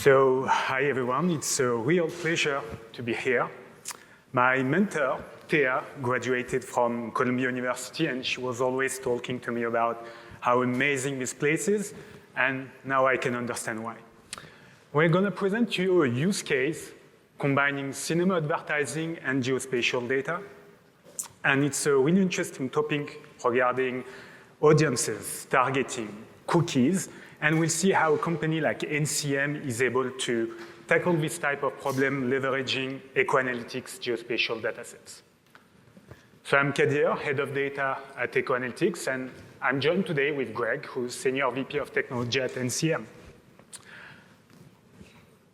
So, hi everyone, it's a real pleasure to be here. My mentor, Thea, graduated from Columbia University, and she was always talking to me about how amazing this place is, and now I can understand why. We're going to present to you a use case combining cinema advertising and geospatial data. And it's a really interesting topic regarding audiences, targeting, cookies, and we'll see how a company like NCM is able to tackle this type of problem leveraging Echo Analytics geospatial datasets. So I'm Kadir, head of data at Echo Analytics, and I'm joined today with Greg, who's Senior VP of Technology at NCM.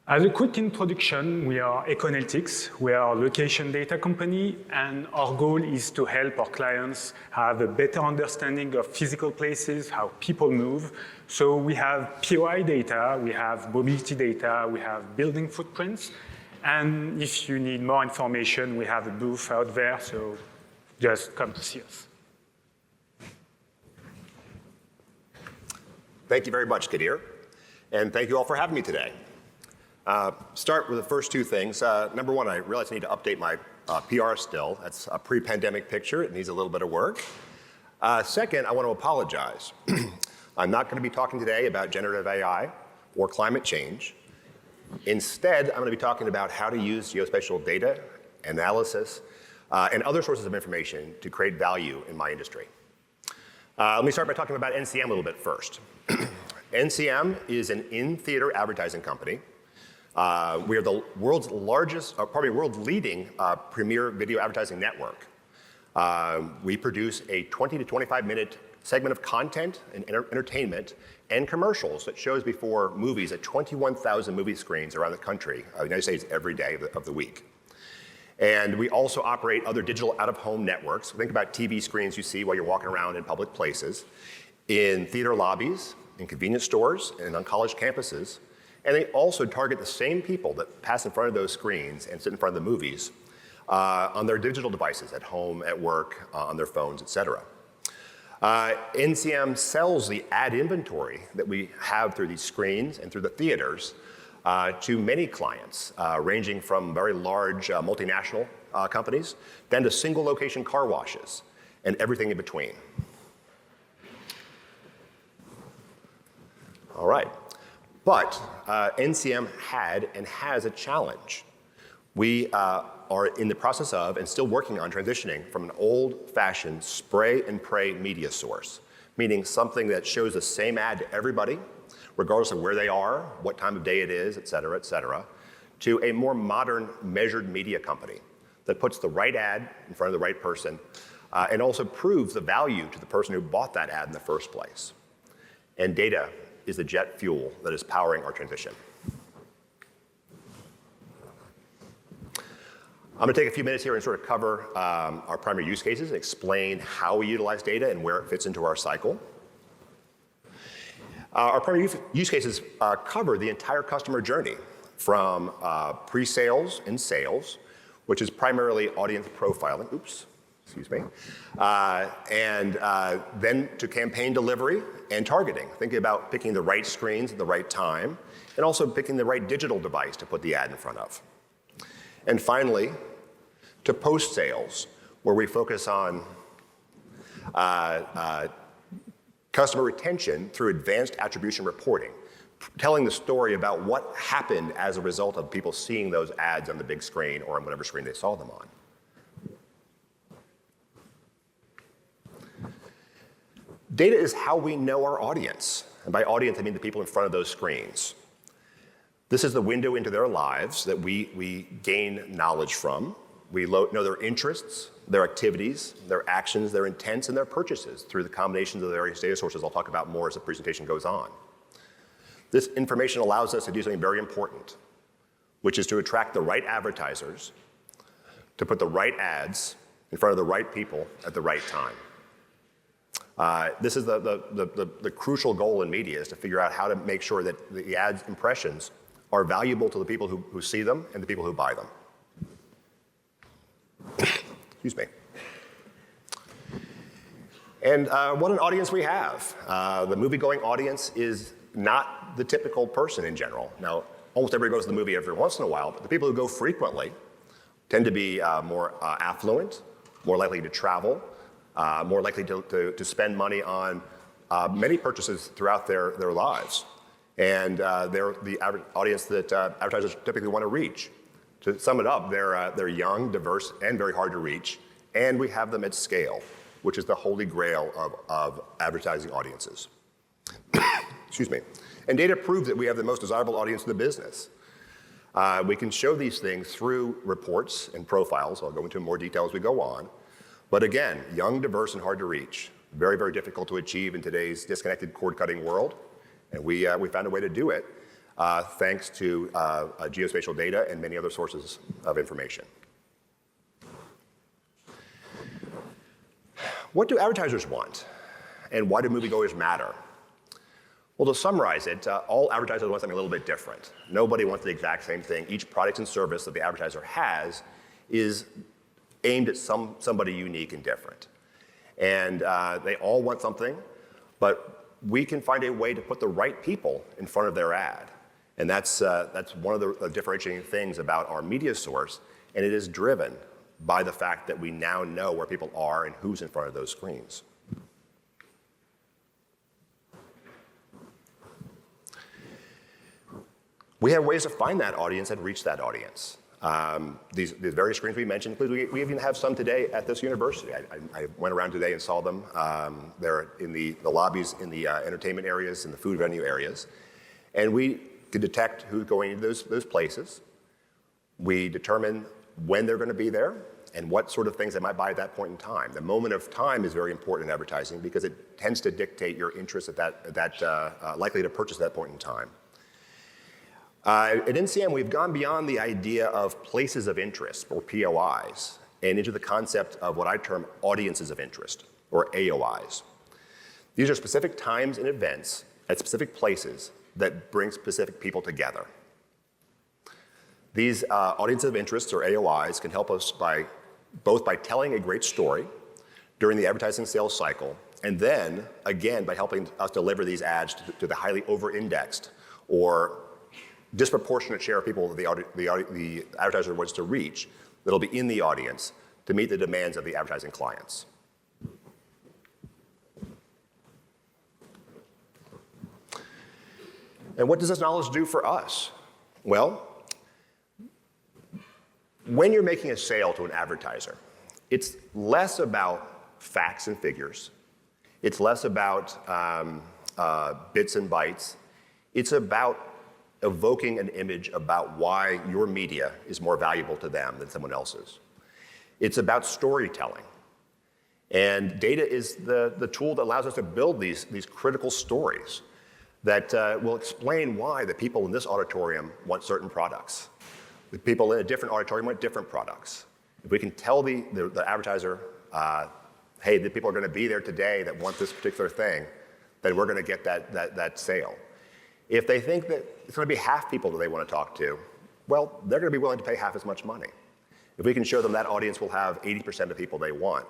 As a quick introduction, we are Echo Analytics. We are a location data company, and our goal is to help our clients have a better understanding of physical places, how people move. So we have POI data, we have mobility data, we have building footprints, and if you need more information, we have a booth out there, so just come to see us. Thank you very much, Kadir, and thank you all for having me today. Start with the first two things. Number one, I realize I need to update my PR still. That's a pre-pandemic picture. It needs a little bit of work. Second, I want to apologize. I'm not going to be talking today about generative AI or climate change. Instead, I'm going to be talking about how to use geospatial data, analysis, and other sources of information to create value in my industry. Let me start by talking about NCM a little bit first. NCM is an in-theater advertising company. We are the world's largest, probably world's leading premier video advertising network. We produce a 20 to 25 minute segment of content and entertainment and commercials that shows before movies at 21,000 movie screens around the country, the United States, every day of the week. And we also operate other digital out-of-home networks. Think about TV screens you see while you're walking around in public places, in theater lobbies, in convenience stores, and on college campuses. And they also target the same people that pass in front of those screens and sit in front of the movies on their digital devices, at home, at work, on their phones, et cetera. NCM sells the ad inventory that we have through these screens and through the theaters to many clients, ranging from very large multinational companies, then to single location car washes, and everything in between. All right. But NCM had and has a challenge. We are in the process of and still working on transitioning from an old-fashioned spray and pray media source, meaning something that shows the same ad to everybody, regardless of where they are, what time of day it is, et cetera, to a more modern measured media company that puts the right ad in front of the right person and also proves the value to the person who bought that ad in the first place. And data is the jet fuel that is powering our transition. I'm going to take a few minutes here and sort of cover our primary use cases and explain how we utilize data and where it fits into our cycle. Our primary use cases cover the entire customer journey from pre-sales and sales, which is primarily audience profiling. And then to campaign delivery and targeting, thinking about picking the right screens at the right time, and also picking the right digital device to put the ad in front of. And finally, to post-sales, where we focus on customer retention through advanced attribution reporting, telling the story about what happened as a result of people seeing those ads on the big screen or on whatever screen they saw them on. Data is how we know our audience. And by audience, I mean the people in front of those screens. This is the window into their lives that we gain knowledge from. We know their interests, their activities, their actions, their intents, and their purchases through the combinations of the various data sources I'll talk about more as the presentation goes on. This information allows us to do something very important, which is to attract the right advertisers, to put the right ads in front of the right people at the right time. This is the crucial goal in media, is to figure out how to make sure that the ads impressions are valuable to the people who see them and the people who buy them. Excuse me. And what an audience we have. The movie-going audience is not the typical person in general. Now, almost everybody goes to the movie every once in a while, but the people who go frequently tend to be more affluent, more likely to travel, more likely to spend money on many purchases throughout their lives. And they're the audience that advertisers typically want to reach. To sum it up, they're young, diverse, and very hard to reach, and we have them at scale, which is the holy grail of advertising audiences. Excuse me. And data proves that we have the most desirable audience in the business. We can show these things through reports and profiles. I'll go into more detail as we go on. But again, young, diverse, and hard to reach. Very, very difficult to achieve in today's disconnected cord-cutting world. And we found a way to do it thanks to geospatial data and many other sources of information. What do advertisers want? And why do moviegoers matter? Well, to summarize it, all advertisers want something a little bit different. Nobody wants the exact same thing. Each product and service that the advertiser has is aimed at somebody unique and different. And they all want something, but we can find a way to put the right people in front of their ad. And that's one of the differentiating things about our media source, and it is driven by the fact that we now know where people are and who's in front of those screens. We have ways to find that audience and reach that audience. These various screens we mentioned, we even have some today at this university. I went around today and saw them. They're in the lobbies, in the entertainment areas, in the food venue areas. And we can detect who's going into those places. We determine when they're going to be there and what sort of things they might buy at that point in time. The moment of time is very important in advertising because it tends to dictate your interest at likely to purchase at that point in time. At NCM, we've gone beyond the idea of places of interest, or POIs, and into the concept of what I term audiences of interest, or AOIs. These are specific times and events at specific places that bring specific people together. These audiences of interest, or AOIs, can help us both by telling a great story during the advertising sales cycle, and then, again, by helping us deliver these ads to the highly over-indexed or disproportionate share of people that the advertiser wants to reach that'll be in the audience to meet the demands of the advertising clients. And what does this knowledge do for us? Well, when you're making a sale to an advertiser, it's less about facts and figures. It's less about bits and bytes. It's about evoking an image about why your media is more valuable to them than someone else's. It's about storytelling. And data is the tool that allows us to build these critical stories that will explain why the people in this auditorium want certain products. The people in a different auditorium want different products. If we can tell the advertiser, hey, the people are going to be there today that want this particular thing, then we're going to get that sale. If they think that it's going to be half people that they want to talk to, well, they're going to be willing to pay half as much money. If we can show them that audience will have 80% of the people they want,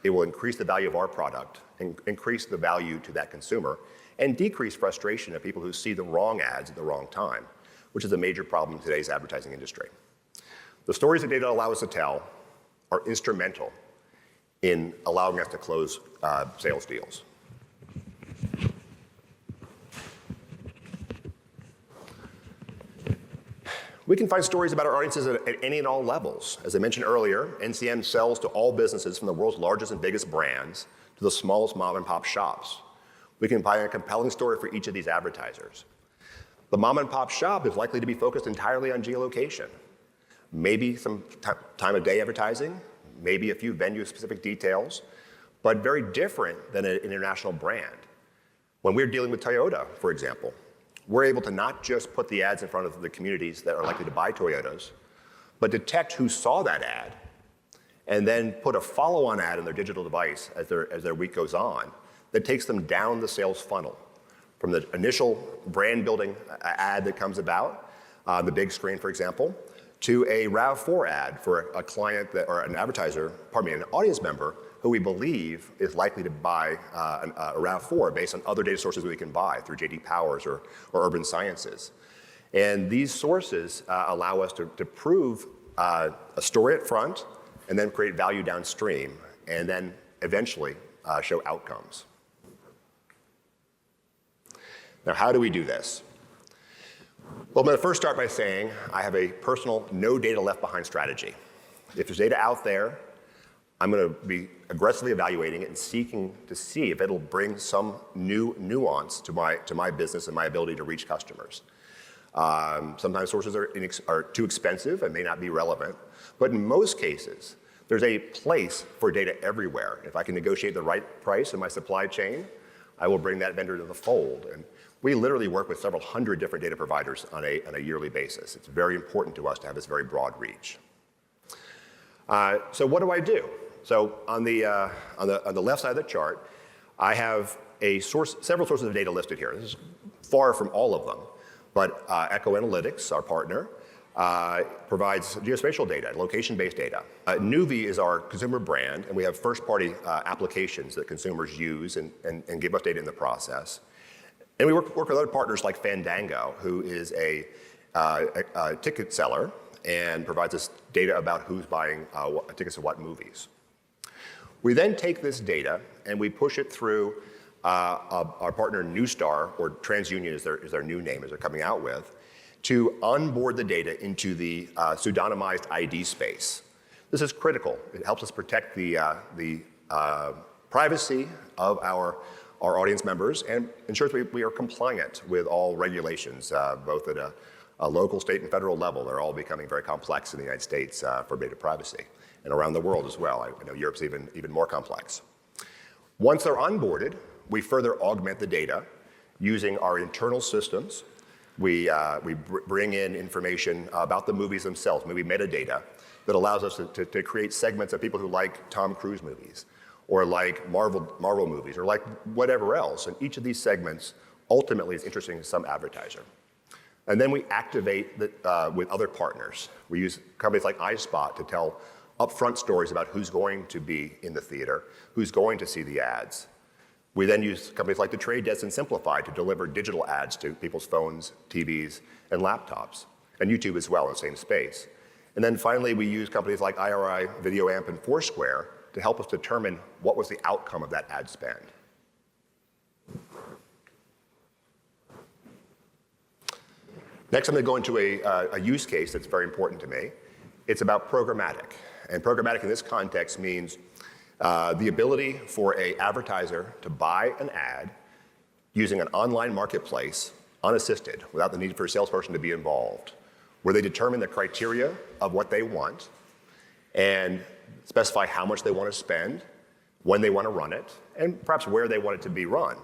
it will increase the value of our product, and increase the value to that consumer, and decrease frustration of people who see the wrong ads at the wrong time, which is a major problem in today's advertising industry. The stories that data allow us to tell are instrumental in allowing us to close sales deals. We can find stories about our audiences at any and all levels. As I mentioned earlier, NCM sells to all businesses from the world's largest and biggest brands to the smallest mom and pop shops. We can find a compelling story for each of these advertisers. The mom and pop shop is likely to be focused entirely on geolocation. Maybe some time of day advertising, maybe a few venue-specific details, but very different than an international brand. When we're dealing with Toyota, for example, we're able to not just put the ads in front of the communities that are likely to buy Toyotas, but detect who saw that ad, and then put a follow-on ad in their digital device as their week goes on that takes them down the sales funnel from the initial brand building ad that comes about, the big screen, for example, to a RAV4 ad for a client or an advertiser, an audience member who we believe is likely to buy a RAV4 based on other data sources we can buy through JD Powers or Urban Sciences. And these sources allow us to prove a story at front and then create value downstream and then eventually show outcomes. Now, how do we do this? Well, I'm going to first start by saying I have a personal no data left behind strategy. If there's data out there, I'm going to be aggressively evaluating it and seeking to see if it'll bring some new nuance to my business and my ability to reach customers. Sometimes sources are too expensive and may not be relevant, but in most cases, there's a place for data everywhere. If I can negotiate the right price in my supply chain, I will bring that vendor to the fold. And we literally work with several hundred different data providers on a yearly basis. It's very important to us to have this very broad reach. So what do? So on the left side of the chart, I have several sources of data listed here. This is far from all of them, but Echo Analytics, our partner, provides geospatial data, location-based data. Nuvi is our consumer brand, and we have first-party applications that consumers use and give us data in the process. And we work with other partners like Fandango, who is a ticket seller and provides us data about who's buying tickets to what movies. We then take this data and we push it through our partner Newstar, or TransUnion is their new name as they're coming out with, to onboard the data into the pseudonymized ID space. This is critical. It helps us protect the privacy of our audience members and ensures we are compliant with all regulations, both at a local, state, and federal level. They're all becoming very complex in the United States for data privacy, and around the world as well. I know Europe's even more complex. Once they're onboarded, we further augment the data using our internal systems. We bring in information about the movies themselves, movie metadata, that allows us to create segments of people who like Tom Cruise movies, or like Marvel movies, or like whatever else. And each of these segments ultimately is interesting to some advertiser. And then we activate with other partners. We use companies like iSpot to tell upfront stories about who's going to be in the theater, who's going to see the ads. We then use companies like The Trade Desk and Simplify to deliver digital ads to people's phones, TVs, and laptops, and YouTube as well in the same space. And then finally, we use companies like IRI, Video Amp, and Foursquare to help us determine what was the outcome of that ad spend. Next, I'm going to go into a use case that's very important to me. It's about programmatic. And programmatic in this context means the ability for an advertiser to buy an ad using an online marketplace unassisted, without the need for a salesperson to be involved, where they determine the criteria of what they want and specify how much they want to spend, when they want to run it, and perhaps where they want it to be run.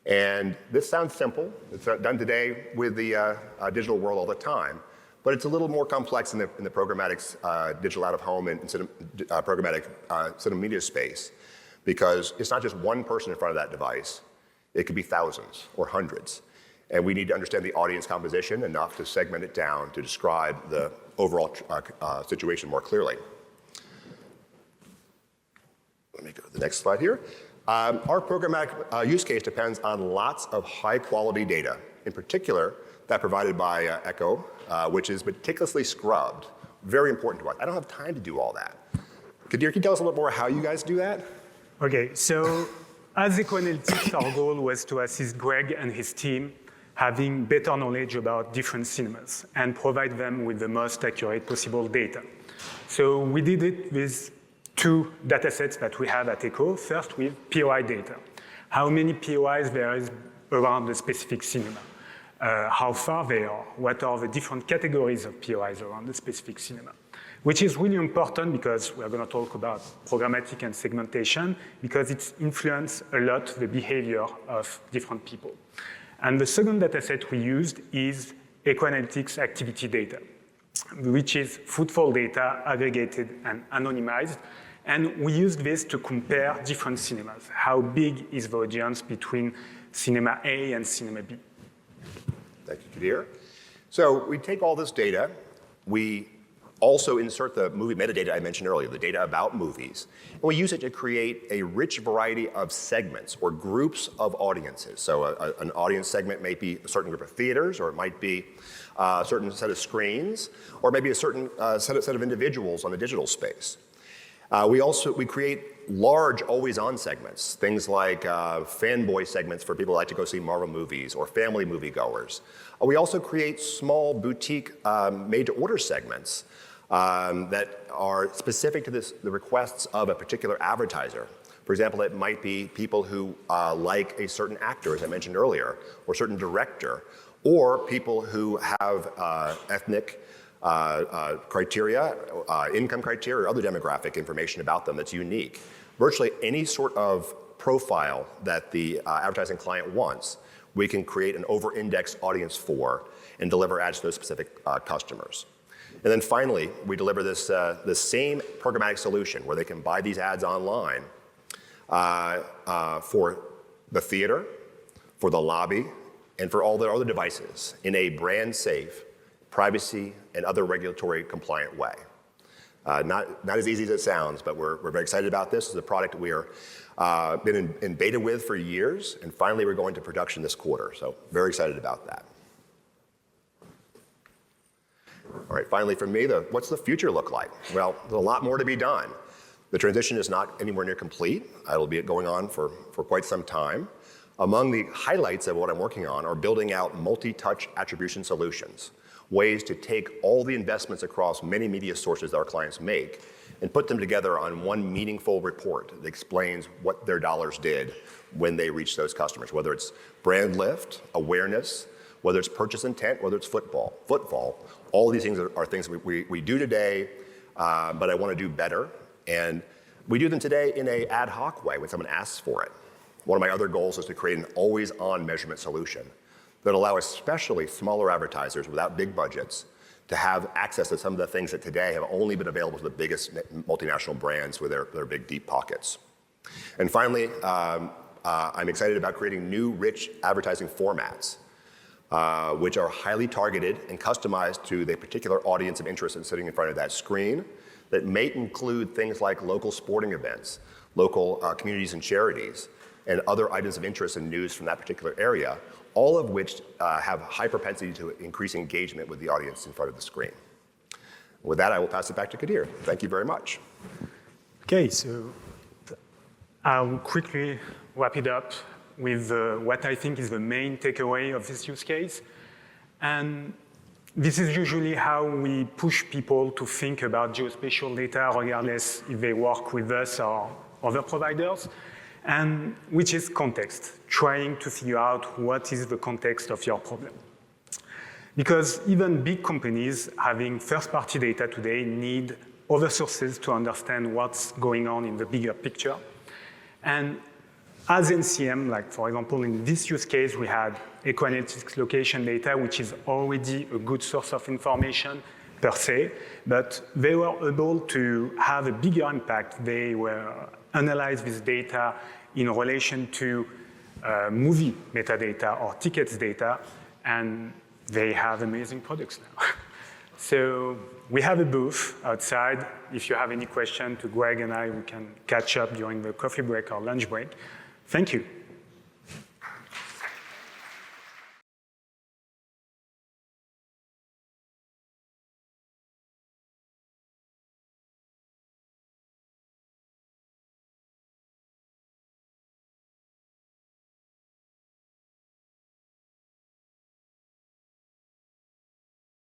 And this sounds simple. It's done today with the digital world all the time, but it's a little more complex in the programmatic digital out-of-home and programmatic CineMedia space, because it's not just one person in front of that device. It could be thousands or hundreds. And we need to understand the audience composition enough to segment it down to describe the overall situation more clearly. Let me go to the next slide here. Our programmatic use case depends on lots of high-quality data, in particular that provided by Echo, which is meticulously scrubbed. Very important to us. I don't have time to do all that. Kadir, can you tell us a little more how you guys do that? Okay, so as Echo Analytics, our goal was to assist Greg and his team having better knowledge about different cinemas and provide them with the most accurate possible data. So we did it with two data sets that we have at Echo. First, with POI data. How many POIs there is around a specific cinema? How far they are? What are the different categories of POIs around the specific cinema? Which is really important because we're going to talk about programmatic and segmentation, because it's influenced a lot the behavior of different people. And the second data set we used is Echo Analytics activity data, which is footfall data aggregated and anonymized. And we used this to compare different cinemas. How big is the audience between cinema A and cinema B? Thank you, Kadir. So we take all this data, we also insert the movie metadata I mentioned earlier, the data about movies. And we use it to create a rich variety of segments or groups of audiences. So an audience segment may be a certain group of theaters, or it might be a certain set of screens, or maybe a certain set of individuals on the digital space. We create large always-on segments, things like fanboy segments for people who like to go see Marvel movies or family moviegoers. We also create small boutique made-to-order segments that are specific to the requests of a particular advertiser. For example, it might be people who like a certain actor, as I mentioned earlier, or a certain director, or people who have ethnic criteria, income criteria, or other demographic information about them that's unique. Virtually any sort of profile that the advertising client wants, we can create an over-indexed audience for and deliver ads to those specific customers. And then finally, we deliver this the same programmatic solution where they can buy these ads online for the theater, for the lobby, and for all their other devices in a brand-safe, privacy, and other regulatory compliant way. Not as easy as it sounds, but we're very excited about this. This is a product we are been in beta with for years, and finally we're going to production this quarter, so very excited about that. All right, finally from me, what's the future look like? Well, there's a lot more to be done. The transition is not anywhere near complete. It'll be going on for quite some time. Among the highlights of what I'm working on are building out multi-touch attribution solutions, ways to take all the investments across many media sources that our clients make and put them together on one meaningful report that explains what their dollars did when they reached those customers, whether it's brand lift, awareness, whether it's purchase intent, whether it's footfall. All of these things are things we do today, but I want to do better. And we do them today in an ad hoc way when someone asks for it. One of my other goals is to create an always-on measurement solution that allow especially smaller advertisers without big budgets to have access to some of the things that today have only been available to the biggest multinational brands with their big, deep pockets. And finally, I'm excited about creating new, rich advertising formats, which are highly targeted and customized to the particular audience of interest that's sitting in front of that screen, that may include things like local sporting events, local communities and charities, and other items of interest and news from that particular area, all of which have a high propensity to increase engagement with the audience in front of the screen. With that, I will pass it back to Kadir. Thank you very much. Okay, so I'll quickly wrap it up with what I think is the main takeaway of this use case. And this is usually how we push people to think about geospatial data, regardless if they work with us or other providers, and which is context, trying to figure out what is the context of your problem. Because even big companies having first-party data today need other sources to understand what's going on in the bigger picture. And as NCM, like for example, in this use case, we had Echo Analytics location data, which is already a good source of information per se, but they were able to have a bigger impact. They were analyze this data in relation to movie metadata or tickets data, and they have amazing products now. So we have a booth outside. If you have any question to Greg and I, we can catch up during the coffee break or lunch break. Thank you.